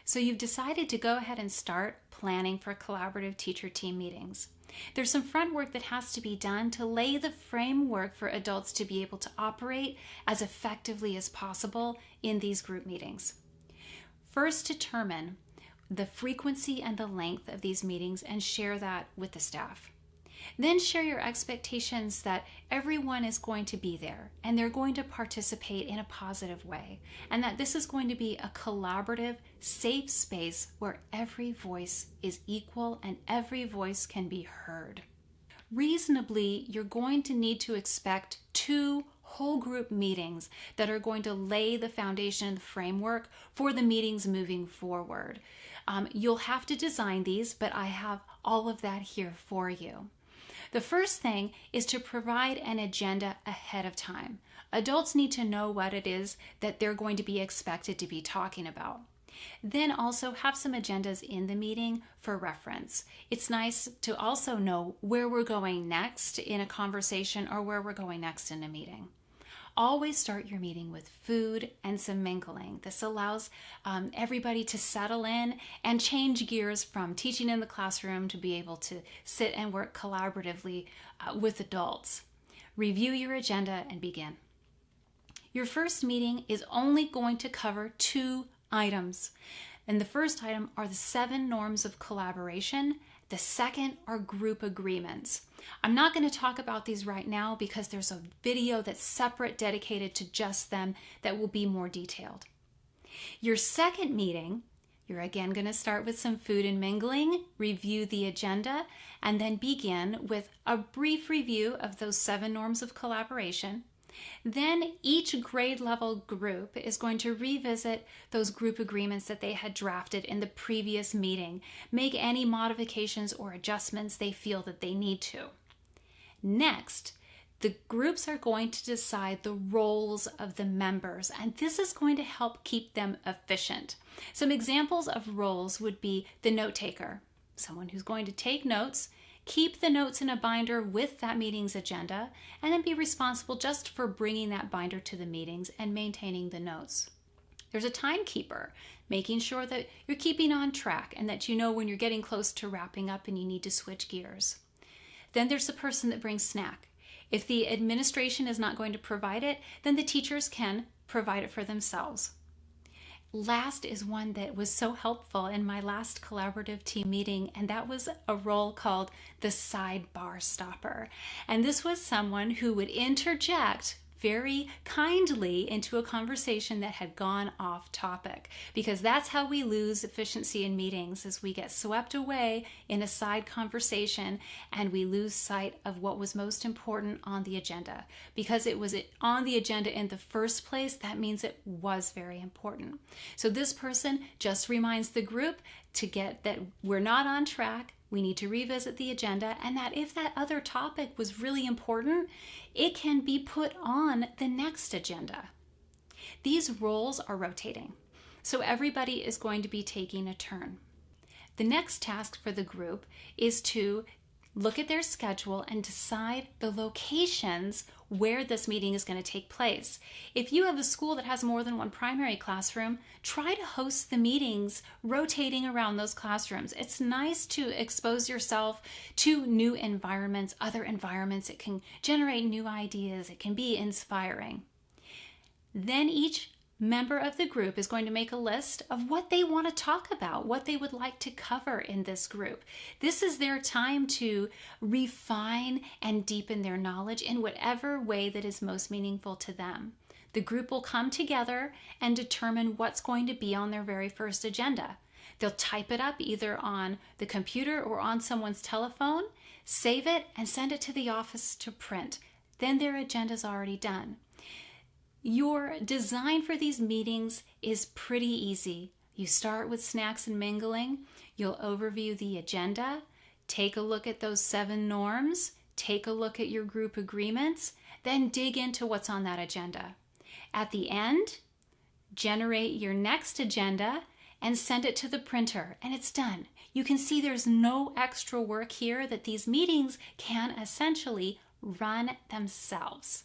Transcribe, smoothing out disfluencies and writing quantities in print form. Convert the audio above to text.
So you've decided to go ahead and start planning for collaborative teacher team meetings. There's some front work that has to be done to lay the framework for adults to be able to operate as effectively as possible in these group meetings. First, determine the frequency and the length of these meetings and share that with the staff. Then share your expectations that everyone is going to be there and they're going to participate in a positive way, and that this is going to be a collaborative, safe space where every voice is equal and every voice can be heard. Reasonably, you're going to need to expect 2 whole group meetings that are going to lay the foundation and the framework for the meetings moving forward. You'll have to design these, but I have all of that here for you. The first thing is to provide an agenda ahead of time. Adults need to know what it is that they're going to be expected to be talking about. Then also have some agendas in the meeting for reference. It's nice to also know where we're going next in a conversation or where we're going next in a meeting. Always start your meeting with food and some mingling. This allows everybody to settle in and change gears from teaching in the classroom to be able to sit and work collaboratively with adults. Review your agenda and begin. Your first meeting is only going to cover 2 items. And the first item are the 7 norms of collaboration. The second are group agreements. I'm not going to talk about these right now because there's a video that's separate dedicated to just them that will be more detailed. Your second meeting, you're again going to start with some food and mingling, review the agenda, and then begin with a brief review of those 7 norms of collaboration. Then each grade level group is going to revisit those group agreements that they had drafted in the previous meeting, make any modifications or adjustments they feel that they need to. Next, the groups are going to decide the roles of the members, and this is going to help keep them efficient. Some examples of roles would be the note taker, someone who's going to take notes, keep the notes in a binder with that meeting's agenda, and then be responsible just for bringing that binder to the meetings and maintaining the notes. There's a timekeeper, making sure that you're keeping on track and that you know when you're getting close to wrapping up and you need to switch gears. Then there's the person that brings snack. If the administration is not going to provide it, then the teachers can provide it for themselves. Last is one that was so helpful in my last collaborative team meeting, and that was a role called the sidebar stopper. And this was someone who would interject very kindly into a conversation that had gone off topic, because that's how we lose efficiency in meetings, is we get swept away in a side conversation and we lose sight of what was most important on the agenda. Because it was on the agenda in the first place, that means it was very important. So this person just reminds the group to get that we're not on track, we need to revisit the agenda, and that if that other topic was really important, it can be put on the next agenda. These roles are rotating, so everybody is going to be taking a turn. The next task for the group is to look at their schedule and decide the locations where this meeting is going to take place. If you have a school that has more than one primary classroom, try to host the meetings rotating around those classrooms. It's nice to expose yourself to new environments, other environments. It can generate new ideas. It can be inspiring. Then each member of the group is going to make a list of what they want to talk about, what they would like to cover in this group. This is their time to refine and deepen their knowledge in whatever way that is most meaningful to them. The group will come together and determine what's going to be on their very first agenda. They'll type it up either on the computer or on someone's telephone, save it, and send it to the office to print. Then their agenda's already done. Your design for these meetings is pretty easy. You start with snacks and mingling. You'll overview the agenda, take a look at those 7 norms, take a look at your group agreements, then dig into what's on that agenda. At the end, generate your next agenda and send it to the printer, and it's done. You can see there's no extra work here, that these meetings can essentially run themselves.